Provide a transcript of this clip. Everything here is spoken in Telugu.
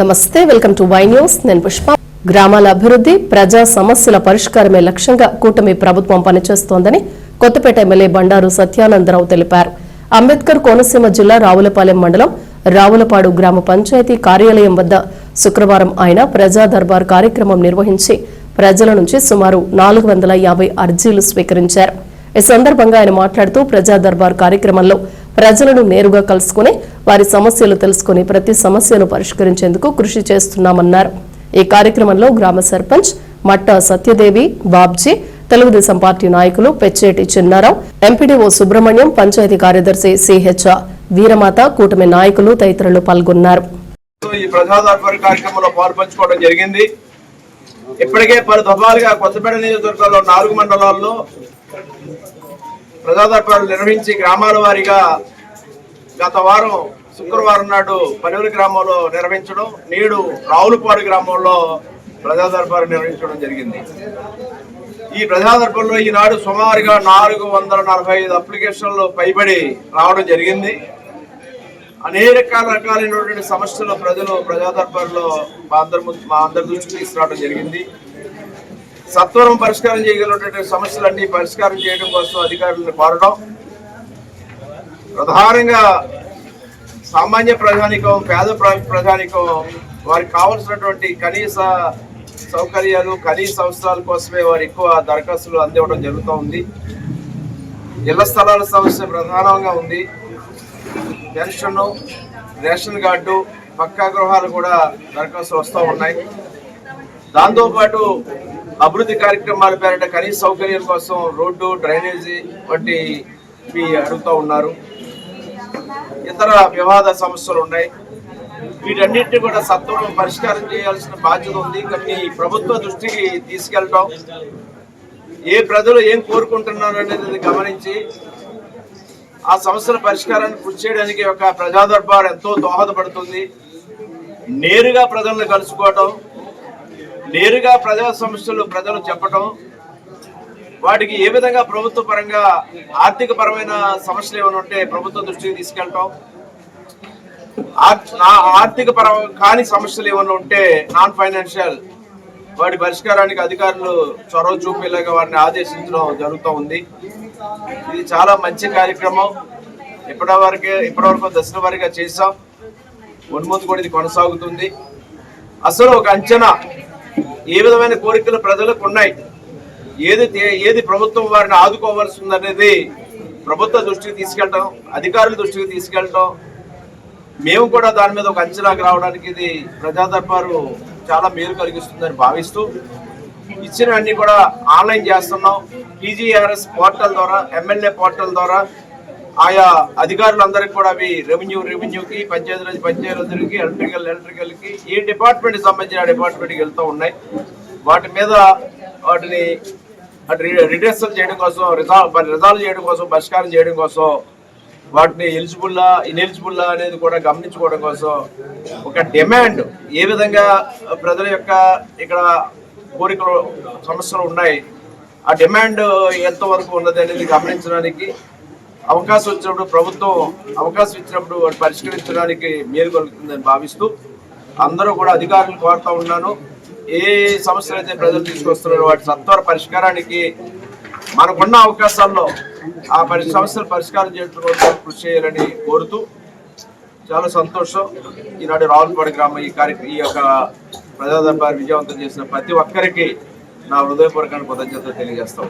నమస్తే, వెల్కమ్ టు వై న్యూస్. నేను పుష్ప. గ్రామాల అభివృద్ధి, ప్రజా సమస్యల పరిష్కారమే లక్ష్యంగా కూటమి ప్రభుత్వం పనిచేస్తోందని కొత్తపేట ఎమ్మెల్యే బండారు సత్యానందరావు తెలిపారు. అంబేద్కర్ కోనసీమ జిల్లా రావులపాలెం మండలం రావులపాడు గ్రామ పంచాయతీ కార్యాలయం వద్ద శుక్రవారం ఆయన ప్రజా దర్బార్ కార్యక్రమం నిర్వహించి ప్రజల నుంచి సుమారు 450 అర్జీలు స్వీకరించారు. ఈ సందర్భంగా ఆయన మాట్లాడుతూ ప్రజా దర్బార్ కార్యక్రమంలో ప్రజలను నేరుగా కలుసుకుని వారి సమస్యలు తెలుసుకుని ప్రతి సమస్యను పరిష్కరించేందుకు కృషి చేస్తున్నామన్నారు. ఈ కార్యక్రమంలో గ్రామ సర్పంచ్ మట్ట సత్యదేవి, బాబ్జీ, తెలుగుదేశం పార్టీ నాయకులు పెచ్చేటి చిన్నారావు, ఎంపీడీఓ సుబ్రహ్మణ్యం, పంచాయతీ కార్యదర్శి సిహెచ్ వీరమాత, కూటమి నాయకులు తదితరులు పాల్గొన్నారు. ఈ ప్రజా దర్బార్ కార్యక్రమంలో పాల్పంచుకోవడం జరిగింది. ఇప్పటికే పలు దఫాలుగా కొత్తపేట నియోజకవర్గంలో 4 మండలాల్లో ప్రజా దర్బార్లు నిర్వహించి గ్రామాల వారీగా గత వారం శుక్రవారం నాడు పనివరి గ్రామంలో నిర్వహించడం, నేడు రావులపాడు గ్రామంలో ప్రజా దర్బారు నిర్వహించడం జరిగింది. ఈ ప్రజా దర్బార్లో ఈనాడు సుమారుగా 445 అప్లికేషన్లు పైబడి రావడం జరిగింది. అనేక రకాలైనటువంటి సమస్యలు ప్రజలు ప్రజా దర్బార్లో మా అందరి దృష్టికి తీసుకురావడం జరిగింది. సత్వరం పరిష్కారం చేయగలిగినటువంటి సమస్యలన్నీ పరిష్కారం చేయడం కోసం అధికారులను కోరడం, ప్రధానంగా సామాన్య ప్రజానికం, పేద ప్రజానికం వారికి కావలసినటువంటి కనీస సౌకర్యాలు, కనీస అవసరాల కోసమే వారు ఎక్కువ దరఖాస్తులు అందివ్వడం జరుగుతూ ఉంది. ఇళ్ల స్థలాల సమస్య ప్రధానంగా ఉంది. పెన్షన్, రేషన్ కార్డు, పక్కా గృహాలు కూడా దరఖాస్తులు వస్తూ ఉన్నాయి. దాంతోపాటు అభివృద్ధి కార్యక్రమాల పేరిట కనీస సౌకర్యాల కోసం రోడ్డు, డ్రైనేజీ వంటివి అడుగుతూ ఉన్నారు. ఇతర వివాద సమస్యలు ఉన్నాయి. వీటన్నిటిని కూడా సత్వరం పరిష్కారం చేయాల్సిన బాధ్యత ఉంది. కానీ ప్రభుత్వ దృష్టికి తీసుకెళ్ళటం, ఏ ప్రజలు ఏం కోరుకుంటున్నారు అనేది గమనించి ఆ సమస్యల పరిష్కారాన్ని కృషి చేయడానికి ఒక ప్రజా దర్బార్ ఎంతో దోహదపడుతుంది. నేరుగా ప్రజలను కలుసుకోవటం, నేరుగా ప్రజా సమస్యలు ప్రజలు చెప్పటం, వాటికి ఏ విధంగా ప్రభుత్వ పరంగా ఆర్థిక పరమైన సమస్యలు ఏమైనా ఉంటే ప్రభుత్వ దృష్టికి తీసుకెళ్ళటం, ఆర్థిక పరం కాని సమస్యలు ఏమైనా ఉంటే నాన్ ఫైనాన్షియల్ వాటి పరిష్కారానికి అధికారులు చొరవ చూపేలాగా వారిని ఆదేశించడం జరుగుతూ ఉంది. ఇది చాలా మంచి కార్యక్రమం. ఇప్పటివరకు దశల వారీగా చేసాం. మున్ముందు కూడా ఇది కొనసాగుతుంది. అసలు ఒక అంచనా ఏ విధమైన కోరికలు ప్రజలకు ఉన్నాయి, ఏది ప్రభుత్వం వారిని ఆదుకోవాల్సి ఉందనేది ప్రభుత్వ దృష్టికి తీసుకెళ్ళటం, అధికారుల దృష్టికి తీసుకెళ్ళటం, మేము కూడా దాని మీద ఒక అంచనాకు రావడానికి ఇది ప్రజా దర్బారు చాలా మేలు కలిగిస్తుందని భావిస్తూ ఇచ్చిన అన్ని కూడా ఆన్లైన్ చేస్తున్నాం. టీజీఆర్ఎస్ పోర్టల్ ద్వారా, ఎమ్మెల్యే పోర్టల్ ద్వారా ఆయా అధికారులందరికీ కూడా అవి రెవెన్యూకి, పంచాయతీరాజ్కి, ఎలక్ట్రికల్కి, ఏ డిపార్ట్మెంట్కి సంబంధించిన డిపార్ట్మెంట్కి వెళ్తూ ఉన్నాయి. వాటి మీద వాటిని రిడ్రెసల్ చేయడం కోసం, రిజాల్వ్ చేయడం కోసం, పరిష్కారం చేయడం కోసం, వాటిని ఇనెలిజిబుల్లా అనేది కూడా గమనించుకోవడం కోసం ఒక డిమాండ్, ఏ విధంగా ప్రజల యొక్క ఇక్కడ కోరికలు, సమస్యలు ఉన్నాయి, ఆ డిమాండ్ ఎంతవరకు ఉన్నది అనేది గమనించడానికి అవకాశం వచ్చినప్పుడు, ప్రభుత్వం అవకాశం ఇచ్చినప్పుడు వాటి పరిష్కరించడానికి మేలు కలుగుతుందని భావిస్తూ అందరూ కూడా అధికారులు కోరుతూ ఉన్నాను. ఏ సమస్యలు అయితే ప్రజలు తీసుకొస్తున్నారో వాటి సత్వర పరిష్కారానికి మనకున్న అవకాశాల్లో ఆ సమస్యలు పరిష్కారం చేయడం కోసం కృషి చేయాలని కోరుతూ చాలా సంతోషం. ఈనాడు రావులపాడు గ్రామం ఈ యొక్క ప్రజా దర్బార్ విజయవంతం చేసిన ప్రతి ఒక్కరికి నా హృదయపూర్వక కృతజ్ఞతలు తెలియజేస్తాం.